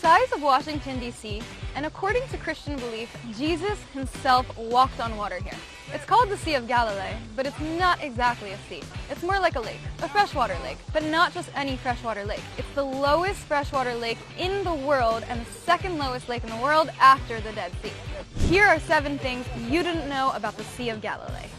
size of Washington, D.C., and according to Christian belief, Jesus himself walked on water here. It's called the Sea of Galilee, but it's not exactly a sea. It's more like a lake, a freshwater lake, but not just any freshwater lake. It's the lowest freshwater lake in the world and the second lowest lake in the world after the Dead Sea. Here are 7 things you didn't know about the Sea of Galilee.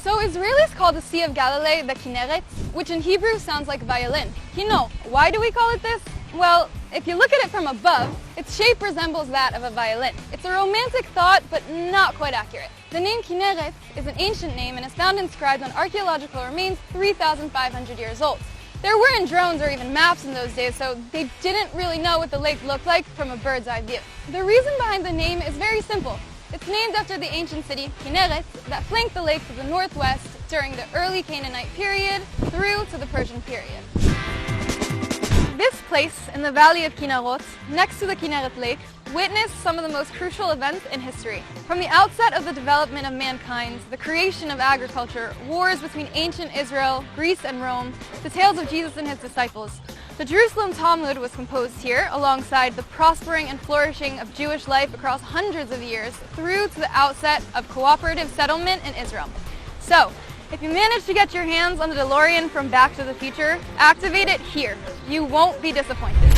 So Israelis call the Sea of Galilee the Kinneret, which in Hebrew sounds like violin. Kino. Why do we call it this? Well, if you look at it from above, its shape resembles that of a violin. It's a romantic thought, but not quite accurate. The name Kinneret is an ancient name and is found inscribed on archaeological remains 3,500 years old. There weren't drones or even maps in those days, so they didn't really know what the lake looked like from a bird's eye view. The reason behind the name is very simple. It's named after the ancient city Kinneret that flanked the lake to the northwest during the early Canaanite period through to the Persian period. This place in the valley of Kinneret, next to the Kinneret Lake, witnessed some of the most crucial events in history. From the outset of the development of mankind, the creation of agriculture, wars between ancient Israel, Greece, and Rome, the tales of Jesus and his disciples. The Jerusalem Talmud was composed here alongside the prospering and flourishing of Jewish life across hundreds of years through to the outset of cooperative settlement in Israel. So, if you manage to get your hands on the DeLorean from Back to the Future, activate it here. You won't be disappointed.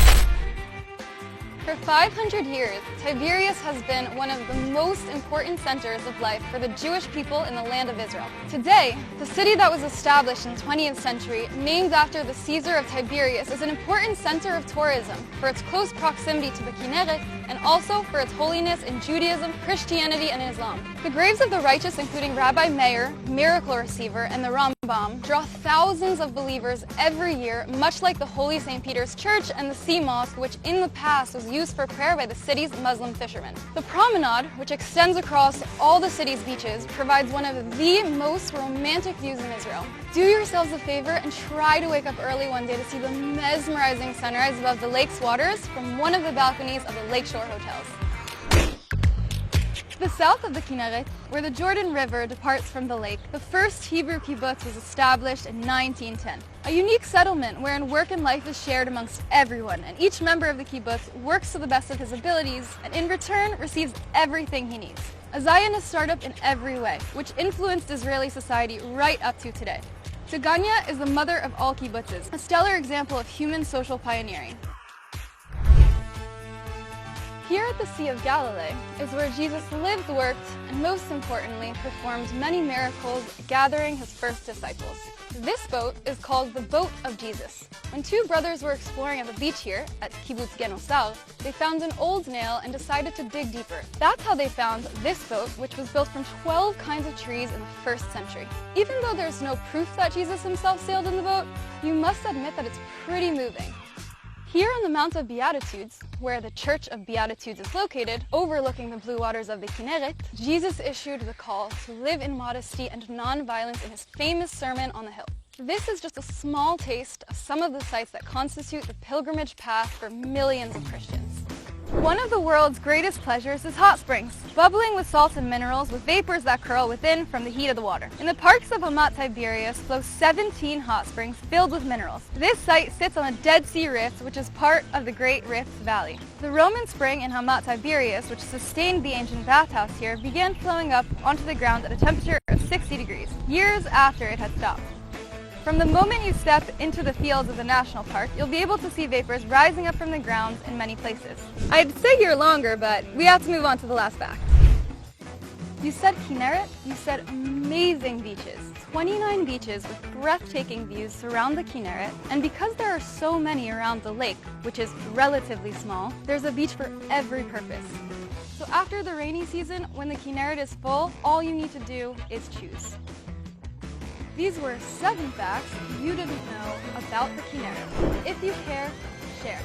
For 500 years, Tiberias has been one of the most important centers of life for the Jewish people in the land of Israel. Today, the city that was established in the 20th century, named after the Caesar of Tiberias, is an important center of tourism for its close proximity to the Kinneret and also for its holiness in Judaism, Christianity, and Islam. The graves of the righteous, including Rabbi Meir, miracle receiver, and the Rambam, draw thousands of believers every year, much like the Holy St. Peter's Church and the Sea Mosque, which in the past was used for prayer by the city's Muslim fishermen. The promenade, which extends across all the city's beaches, provides one of the most romantic views in Israel. Do yourselves a favor and try to wake up early one day to see the mesmerizing sunrise above the lake's waters from one of the balconies of the lakeshore hotels. To the south of the Kinneret, where the Jordan River departs from the lake, the first Hebrew kibbutz was established in 1910. A unique settlement wherein work and life is shared amongst everyone, and each member of the kibbutz works to the best of his abilities and in return receives everything he needs. A Zionist startup in every way, which influenced Israeli society right up to today. Tiganya is the mother of all kibbutzes, a stellar example of human social pioneering. Here at the Sea of Galilee is where Jesus lived, worked, and most importantly, performed many miracles, gathering his first disciples. This boat is called the Boat of Jesus. When 2 brothers were exploring at the beach here, at kibbutz, they found an old nail and decided to dig deeper. That's how they found this boat, which was built from 12 kinds of trees in the 1st century. Even though there's no proof that Jesus himself sailed in the boat, you must admit that it's pretty moving. Here on the Mount of Beatitudes, where the Church of Beatitudes is located, overlooking the blue waters of the Kinneret, Jesus issued the call to live in modesty and non-violence in his famous Sermon on the Hill. This is just a small taste of some of the sites that constitute the pilgrimage path for millions of Christians. One of the world's greatest pleasures is hot springs, bubbling with salts and minerals with vapors that curl within from the heat of the water. In the parks of Hamat Tiberias flow 17 hot springs filled with minerals. This site sits on a Dead Sea Rift, which is part of the Great Rift Valley. The Roman spring in Hamat Tiberias, which sustained the ancient bathhouse here, began flowing up onto the ground at a temperature of 60 degrees, years after it had stopped. From the moment you step into the fields of the national park, you'll be able to see vapors rising up from the ground in many places. I'd stay here longer, but we have to move on to the last fact. You said Kinneret, you said amazing beaches. 29 beaches with breathtaking views surround the Kinneret, and because there are so many around the lake, which is relatively small, there's a beach for every purpose. So after the rainy season, when the Kinneret is full, all you need to do is choose. These were 7 facts you didn't know about the Kinneret. If you care, share.